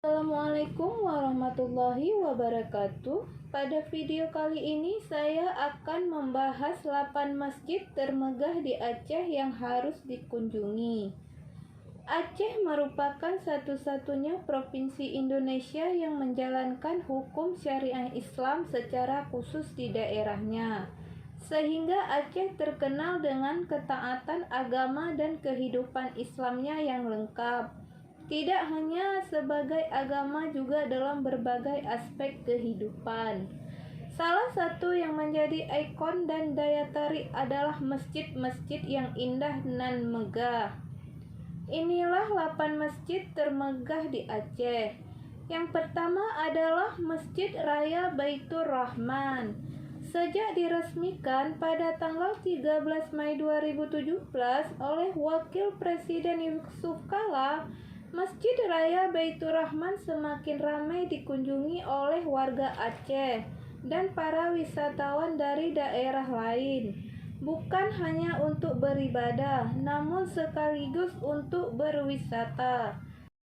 Assalamualaikum warahmatullahi wabarakatuh. Pada video kali ini saya akan membahas 8 masjid termegah di Aceh yang harus dikunjungi. Aceh merupakan satu-satunya provinsi Indonesia yang menjalankan hukum syariah Islam secara khusus di daerahnya, sehingga Aceh terkenal dengan ketaatan agama dan kehidupan Islamnya yang lengkap. Tidak hanya sebagai agama, juga dalam berbagai aspek kehidupan. Salah satu yang menjadi ikon dan daya tarik adalah masjid-masjid yang indah dan megah. Inilah 8 masjid termegah di Aceh. Yang pertama adalah Masjid Raya Baitur Rahman. Sejak diresmikan pada tanggal 13 Mei 2017 oleh Wakil Presiden Yusuf Kala, Masjid Raya Baitur Rahman semakin ramai dikunjungi oleh warga Aceh dan para wisatawan dari daerah lain. Bukan hanya untuk beribadah, namun sekaligus untuk berwisata.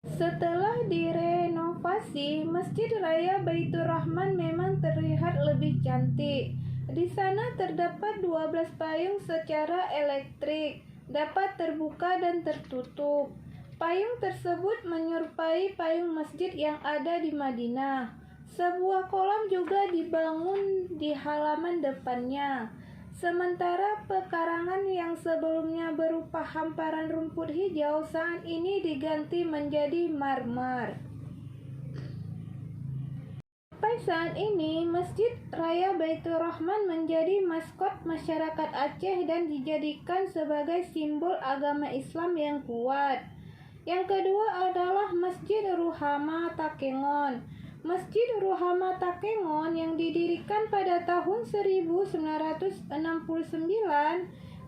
Setelah direnovasi, Masjid Raya Baitur Rahman memang terlihat lebih cantik. Di sana terdapat 12 payung secara elektrik, dapat terbuka dan tertutup. Payung tersebut menyerupai payung masjid yang ada di Madinah. Sebuah kolam juga dibangun di halaman depannya. Sementara pekarangan yang sebelumnya berupa hamparan rumput hijau saat ini diganti menjadi marmer. Sampai saat ini, Masjid Raya Baitur Rahman menjadi maskot masyarakat Aceh dan dijadikan sebagai simbol agama Islam yang kuat. Yang kedua adalah Masjid Ruhama Takengon. Masjid Ruhama Takengon yang didirikan pada tahun 1969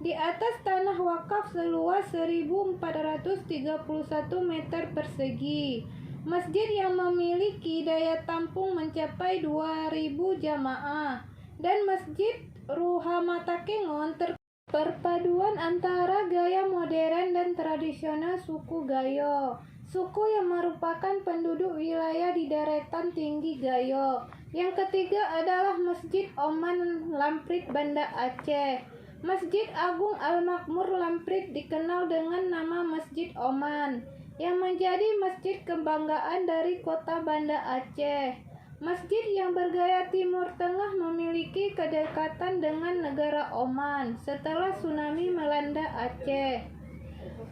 di atas tanah wakaf seluas 1.431 meter persegi. Masjid yang memiliki daya tampung mencapai 2.000 jamaah. Dan Masjid Ruhama Takengon perpaduan antara gaya modern dan tradisional suku Gayo, suku yang merupakan penduduk wilayah di deretan tinggi Gayo. Yang ketiga adalah Masjid Oman Lamprit Banda Aceh. Masjid Agung Al-Makmur Lamprit dikenal dengan nama Masjid Oman, yang menjadi masjid kebanggaan dari kota Banda Aceh. Masjid yang bergaya Timur Tengah memiliki kedekatan dengan negara Oman setelah tsunami melanda Aceh.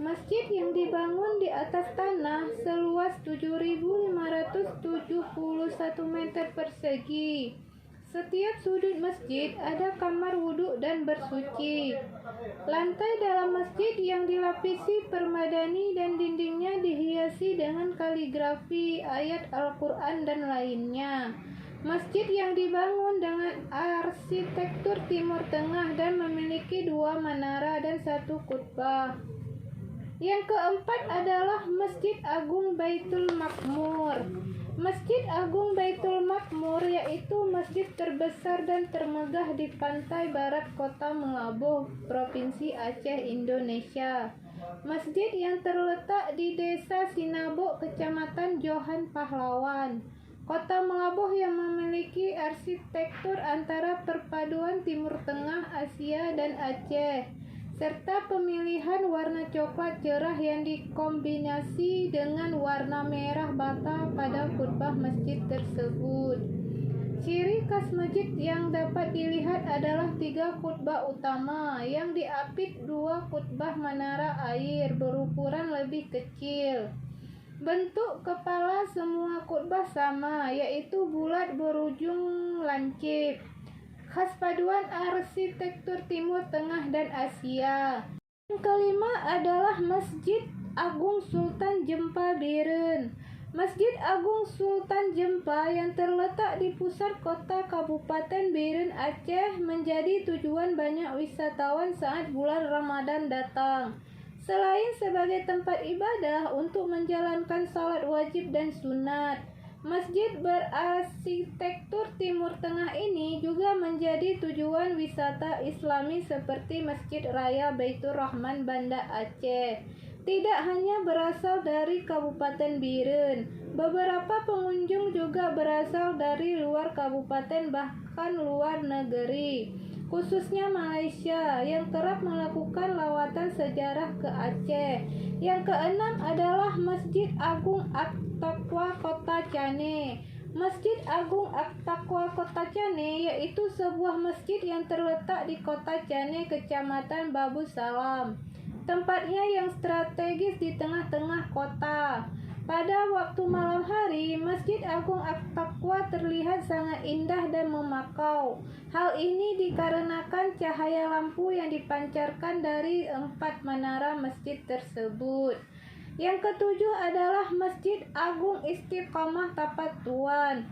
Masjid yang dibangun di atas tanah seluas 7.571 meter persegi. Setiap sudut masjid ada kamar wudhu dan bersuci. Lantai dalam masjid yang dilapisi permadani dan dindingnya dihiasi dengan kaligrafi, ayat Al-Quran dan lainnya. Masjid yang dibangun dengan arsitektur Timur Tengah dan memiliki 2 menara dan 1 kubah. Yang keempat adalah Masjid Agung Baitul Makmur. Masjid Agung Baitul Makmur yaitu masjid terbesar dan termegah di pantai barat Kota Meulaboh, Provinsi Aceh, Indonesia. Masjid yang terletak di Desa Sinabo, Kecamatan Johan Pahlawan, Kota Meulaboh, yang memiliki arsitektur antara perpaduan Timur Tengah, Asia, dan Aceh, serta pemilihan warna coklat cerah yang dikombinasi dengan warna merah bata pada kubah masjid tersebut. Ciri khas masjid yang dapat dilihat adalah 3 kubah utama yang diapit 2 kubah menara air berukuran lebih kecil. Bentuk kepala semua kubah sama, yaitu bulat berujung lancip, khas paduan arsitektur Timur Tengah dan Asia. Yang kelima adalah Masjid Agung Sultan Jempa Biren. Masjid Agung Sultan Jempa yang terletak di pusat kota Kabupaten Biren, Aceh, menjadi tujuan banyak wisatawan saat bulan Ramadan datang. Selain sebagai tempat ibadah untuk menjalankan salat wajib dan sunat, masjid berarsitektur Timur Tengah ini juga menjadi tujuan wisata Islami seperti Masjid Raya Baitur Rahman Banda Aceh, tidak hanya berasal dari Kabupaten Biren. Beberapa pengunjung juga berasal dari luar kabupaten bahkan luar negeri, khususnya Malaysia yang kerap melakukan lawatan sejarah ke Aceh. Yang keenam adalah Masjid Agung At-Taqwa Kota Changi. Masjid Agung At-Taqwa Kota Changi yaitu sebuah masjid yang terletak di Kota Changi, Kecamatan Babu Salam. Tempatnya yang strategis di tengah-tengah kota. Pada waktu malam hari, Masjid Agung At-Taqwa terlihat sangat indah dan memakau. Hal ini dikarenakan cahaya lampu yang dipancarkan dari 4 menara masjid tersebut. Yang ketujuh adalah Masjid Agung Istiqomah Tapak Tuan.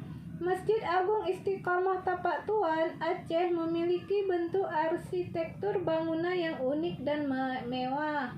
Masjid Agung Istiqomah Tapak Tuan Aceh memiliki bentuk arsitektur bangunan yang unik dan mewah.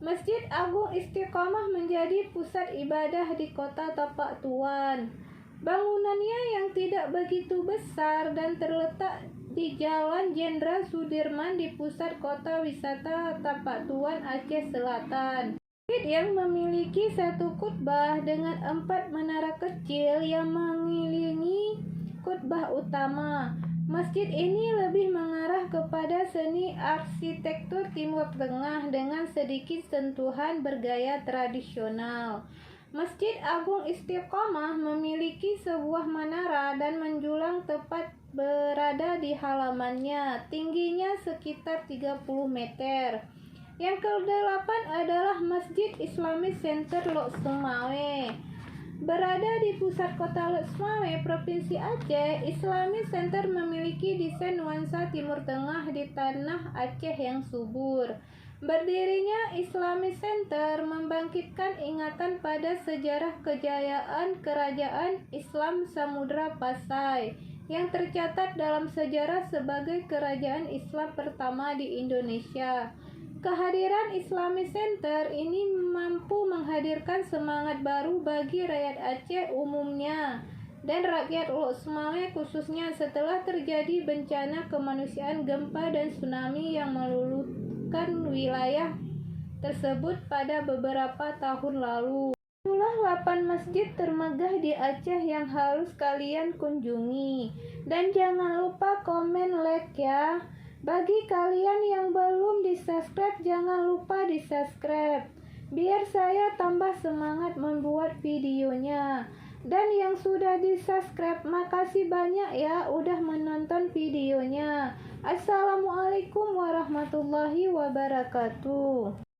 Masjid Agung Istiqomah menjadi pusat ibadah di kota Tapak Tuan. Bangunannya yang tidak begitu besar dan terletak di Jalan Jenderal Sudirman di pusat kota wisata Tapak Tuan, Aceh Selatan. Masjid yang memiliki satu kutbah dengan 4 menara kecil yang mengelilingi kutbah utama. Masjid ini lebih mengarah kepada seni arsitektur Timur Tengah dengan sedikit sentuhan bergaya tradisional. Masjid Agung Istiqomah memiliki sebuah menara dan menjulang tepat berada di halamannya, tingginya sekitar 30 meter. Yang ke-8 adalah Masjid Islamic Center Lok Sumawe. Berada di pusat kota Lok Sumawe, Provinsi Aceh, Islamic Center memiliki desain nuansa Timur Tengah di tanah Aceh yang subur. Berdirinya Islamic Center membangkitkan ingatan pada sejarah kejayaan Kerajaan Islam Samudra Pasai yang tercatat dalam sejarah sebagai kerajaan Islam pertama di Indonesia. Kehadiran Islamic Center ini mampu menghadirkan semangat baru bagi rakyat Aceh umumnya dan rakyat Lok Sumawe khususnya setelah terjadi bencana kemanusiaan gempa dan tsunami yang meluluhkan wilayah tersebut pada beberapa tahun lalu. Itulah 8 masjid termegah di Aceh yang harus kalian kunjungi. Dan jangan lupa komen, like ya. Bagi kalian yang belum di-subscribe, jangan lupa di-subscribe biar saya tambah semangat membuat videonya. Dan yang sudah di-subscribe, makasih banyak ya udah menonton videonya. Assalamualaikum warahmatullahi wabarakatuh.